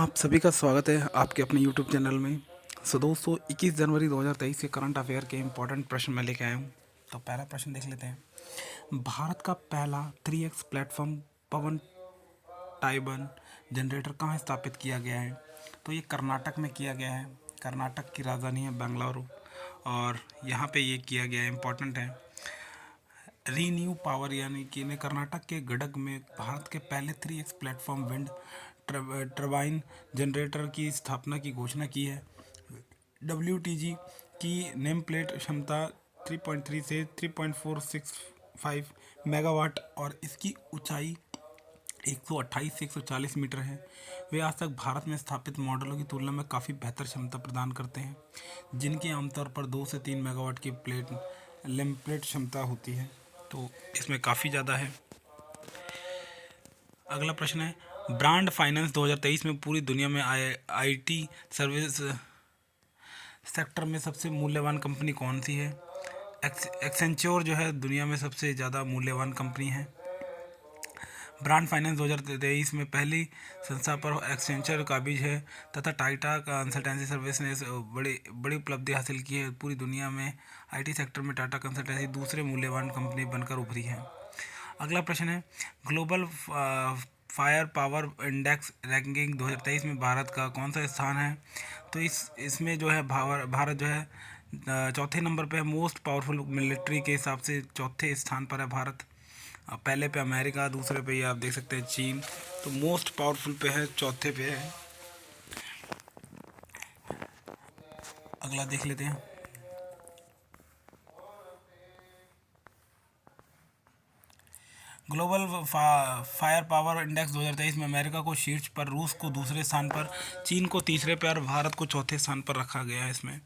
आप सभी का स्वागत है आपके अपने यूट्यूब चैनल में। दोस्तों 21 जनवरी 2023 के करंट अफेयर के इम्पोर्टेंट प्रश्न मैं लेके आया हूँ। तो पहला प्रश्न देख लेते हैं। भारत का पहला 3x प्लेटफॉर्म पवन टाइबन जनरेटर कहाँ स्थापित किया गया है? तो ये कर्नाटक में किया गया है। कर्नाटक की राजधानी है बेंगलुरु और यहाँ पे ये किया गया है, इम्पोर्टेंट है। रीन्यू पावर यानी कि ने कर्नाटक के गडग में भारत के पहले 3x platform wind turbine generator की स्थापना की घोषणा की है। WTG की नेम प्लेट क्षमता 3.3 से 3.465 मेगावाट और इसकी ऊंचाई 128 से 140 मीटर है। वे आज तक भारत में स्थापित मॉडलों की तुलना में काफ़ी बेहतर क्षमता प्रदान करते हैं, जिनकी आमतौर पर 2 से 3 मेगावाट की लेम प्लेट क्षमता होती है। तो इसमें काफ़ी ज़्यादा है। अगला प्रश्न है, ब्रांड फाइनेंस 2023 में पूरी दुनिया में IT सर्विस सेक्टर में सबसे मूल्यवान कंपनी कौन सी है? एक्सेंचर जो है दुनिया में सबसे ज़्यादा मूल्यवान कंपनी है। ब्रांड फाइनेंस 2023 में पहली संस्था पर एक्सेंचर काबिज है तथा टाटा कंसल्टेंसी सर्विस ने बड़ी बड़ी उपलब्धि हासिल की है। पूरी दुनिया में IT सेक्टर में टाटा कंसल्टेंसी दूसरे मूल्यवान कंपनी बनकर उभरी है। अगला प्रश्न है, global fire power index ranking 2023 में भारत का कौन सा स्थान है? तो इसमें जो है भारत जो है चौथे नंबर पे है। मोस्ट पावरफुल मिलिट्री के हिसाब से चौथे स्थान पर है भारत। पहले पे अमेरिका, दूसरे पे ये आप देख सकते हैं चीन। तो मोस्ट पावरफुल पे है, चौथे पे है। अगला देख लेते हैं। ग्लोबल फायर पावर इंडेक्स 2023 में अमेरिका को शीर्ष पर, रूस को दूसरे स्थान पर, चीन को तीसरे पर और भारत को चौथे स्थान पर रखा गया है। इसमें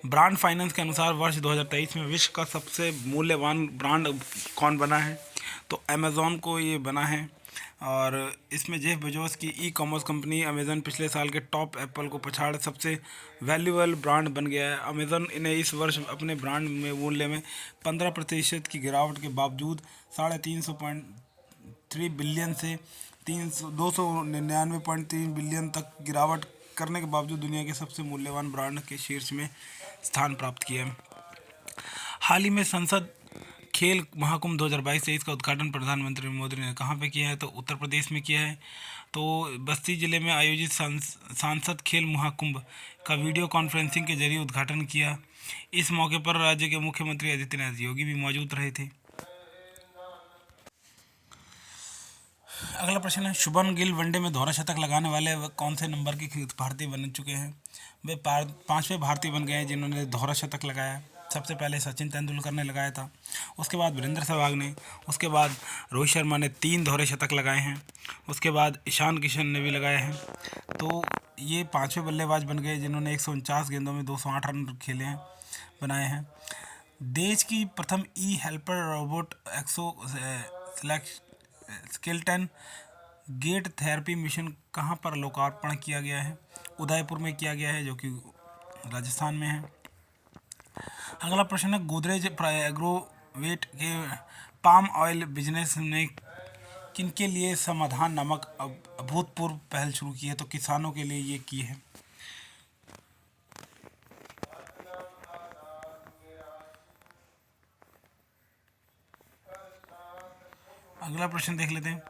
ब्रांड फाइनेंस के अनुसार वर्ष 2023 में विश्व का सबसे मूल्यवान ब्रांड कौन बना है? तो अमेज़ॉन को ये बना है। और इसमें जेफ बेजोस की ई-कॉमर्स कंपनी अमेज़न पिछले साल के टॉप एप्पल को पछाड़ सबसे वैल्यूएबल ब्रांड बन गया है। अमेज़न इन्हें इस वर्ष अपने ब्रांड में मूल्य में 15% की गिरावट के बावजूद 350.3 बिलियन से 299.3 बिलियन तक गिरावट करने के बावजूद दुनिया के सबसे मूल्यवान ब्रांड के शीर्ष में स्थान प्राप्त किया। हाल ही में संसद खेल महाकुंभ 2022-23 का उद्घाटन प्रधानमंत्री मोदी ने कहाँ पे किया है? तो उत्तर प्रदेश में किया है। तो बस्ती जिले में आयोजित सांसद खेल महाकुंभ का वीडियो कॉन्फ्रेंसिंग के जरिए उद्घाटन किया। इस मौके पर राज्य के मुख्यमंत्री आदित्यनाथ योगी भी मौजूद रहे थे। अगला प्रश्न है, शुभमन गिल वनडे में दोहरा शतक लगाने वाले कौन से नंबर के भारतीय बन चुके हैं? वे 5वें भारतीय बन गए हैं जिन्होंने दोहरा शतक लगाया। सबसे पहले सचिन तेंदुलकर ने लगाया था, उसके बाद वीरेंद्र सहवाग ने, उसके बाद रोहित शर्मा ने 3 दोहरे शतक लगाए हैं, उसके बाद ईशान किशन ने भी लगाए हैं। तो ये 5वें बल्लेबाज बन गए जिन्होंने 149 गेंदों में 208 रन खेले हैं, बनाए हैं। देश की प्रथम ई हेल्पर रोबोट एक्सो स्केलेटन गेट थेरेपी मिशन कहाँ पर लोकार्पण किया गया है? उदयपुर में किया गया है, जो कि राजस्थान में है। अगला प्रश्न है, गोदरेज एग्रोवेट के पाम ऑयल बिजनेस ने किनके लिए समाधान नामक अभूतपूर्व पहल शुरू की है? तो किसानों के लिए ये की है। अगला प्रश्न देख लेते हैं,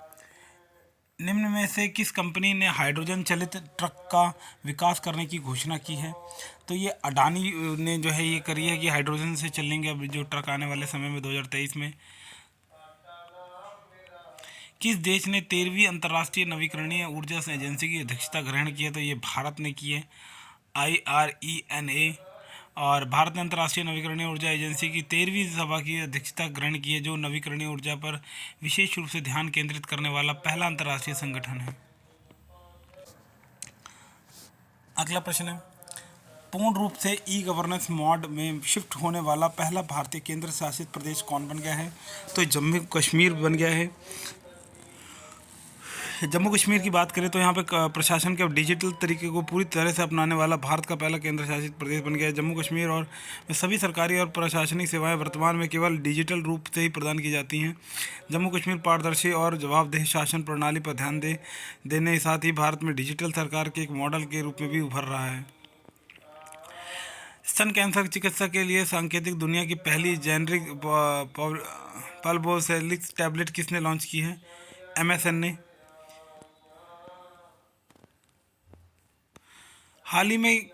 निम्न में से किस कंपनी ने हाइड्रोजन चलित ट्रक का विकास करने की घोषणा की है? तो ये अडानी ने जो है ये करी है कि हाइड्रोजन से चलेंगे अब जो ट्रक आने वाले समय में 2023 में। किस देश ने 13वीं अंतर्राष्ट्रीय नवीकरणीय ऊर्जा एजेंसी की अध्यक्षता ग्रहण की है? तो ये भारत ने की है, IRENA। और भारत ने अंतर्राष्ट्रीय नवीकरणीय ऊर्जा एजेंसी की 13वीं सभा की अध्यक्षता ग्रहण की है, जो नवीकरणीय ऊर्जा पर विशेष रूप से ध्यान केंद्रित करने वाला पहला अंतर्राष्ट्रीय संगठन है। अगला प्रश्न है, पूर्ण रूप से ई गवर्नेंस मोड में शिफ्ट होने वाला पहला भारतीय केंद्र शासित प्रदेश कौन बन गया है? तो जम्मू कश्मीर बन गया है। जम्मू कश्मीर की बात करें तो यहाँ पे प्रशासन के डिजिटल तरीके को पूरी तरह से अपनाने वाला भारत का पहला केंद्र शासित प्रदेश बन गया है। जम्मू कश्मीर और में सभी सरकारी और प्रशासनिक सेवाएं वर्तमान में केवल डिजिटल रूप से ही प्रदान की जाती हैं। जम्मू कश्मीर पारदर्शी और जवाबदेह शासन प्रणाली पर ध्यान देने के साथ ही भारत में डिजिटल सरकार के एक मॉडल के रूप में भी उभर रहा है। स्तन कैंसर चिकित्सा के लिए सांकेतिक दुनिया की पहली जेनरिक पल्बोसेलिक्स टैबलेट किसने लॉन्च की है? एमएसएन ने। हाल ही में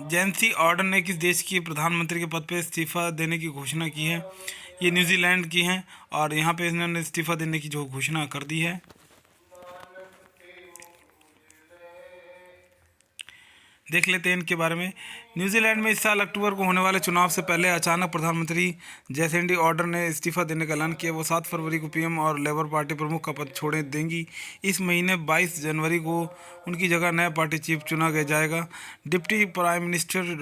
जैंसी ऑर्डन ने किस देश की प्रधानमंत्री के पद पर इस्तीफा देने की घोषणा की है? ये न्यूजीलैंड की हैं और यहाँ पे इन्होंने इस्तीफा देने की जो घोषणा कर दी है। देख लेते हैं इनके बारे में। न्यूजीलैंड में इस साल अक्टूबर को होने वाले चुनाव से पहले अचानक प्रधानमंत्री जैसिंडा ऑर्डन ने इस्तीफा देने का ऐलान किया। वो 7 फरवरी को पीएम और लेबर पार्टी प्रमुख का पद छोड़ देंगी। इस महीने 22 जनवरी को उनकी जगह नया पार्टी चीफ चुना जाएगा। Deputy prime minister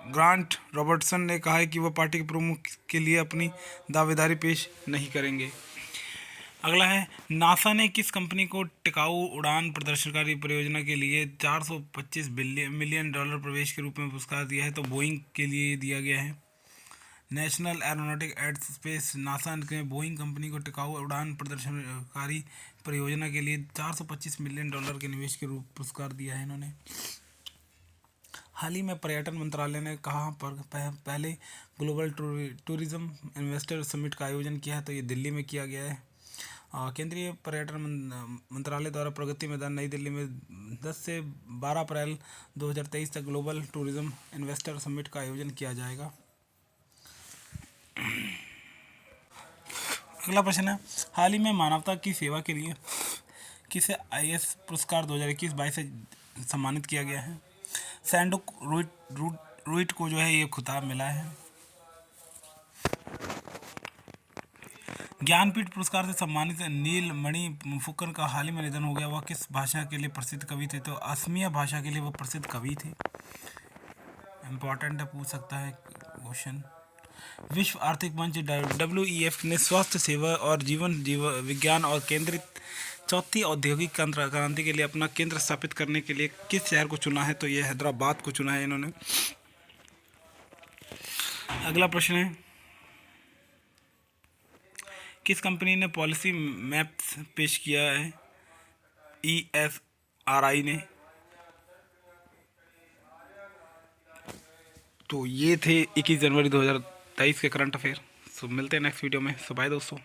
grant Robertson ने कहा है कि वह पार्टी के प्रमुख के लिए अपनी दावेदारी पेश नहीं करेंगे। अगला है, नासा ने किस कंपनी को टिकाऊ उड़ान प्रदर्शनकारी परियोजना के लिए 425 मिलियन डॉलर प्रवेश के रूप में पुरस्कार दिया है? तो बोइंग के लिए दिया गया है। National aeronautic and space NASA ने बोइंग कंपनी को टिकाऊ उड़ान प्रदर्शनकारी परियोजना के लिए 425 मिलियन डॉलर के निवेश के रूप पुरस्कार दिया है इन्होंने। हाल ही में पर्यटन मंत्रालय ने कहाँ पर पहले ग्लोबल टूरिज्म इन्वेस्टर समिट का आयोजन किया है? तो ये दिल्ली में किया गया है। केंद्रीय पर्यटन मंत्रालय द्वारा प्रगति मैदान नई दिल्ली में 10 से 12 अप्रैल 2023 तक ग्लोबल टूरिज्म इन्वेस्टर समिट का आयोजन किया जाएगा। अगला प्रश्न है, हाल ही में मानवता की सेवा के लिए किसे आईएस पुरस्कार 2021-22 से सम्मानित किया गया है? सैंडुक रुइट को जो है ये खिताब मिला है। ज्ञानपीठ पुरस्कार से सम्मानित नीलमणि फुक्कन का हाल ही में निधन हो गया। वह किस भाषा के लिए प्रसिद्ध कवि थे? तो असमिया भाषा के लिए वह प्रसिद्ध कवि थे। इम्पॉर्टेंट है, पूछ सकता है क्वेश्चन। विश्व आर्थिक मंच WEF ने स्वास्थ्य सेवा और जीवन विज्ञान और केंद्रित चौथी औद्योगिक क्रांति के लिए अपना केंद्र स्थापित करने के लिए किस शहर को चुना है? तो यह हैदराबाद को चुना है इन्होंने। अगला प्रश्न है, किस कंपनी ने पॉलिसी मैप्स पेश किया है? ESRI ने। तो ये थे 21 जनवरी 2023 के करंट अफेयर। सो मिलते हैं नेक्स्ट वीडियो में। सो बाय दोस्तों।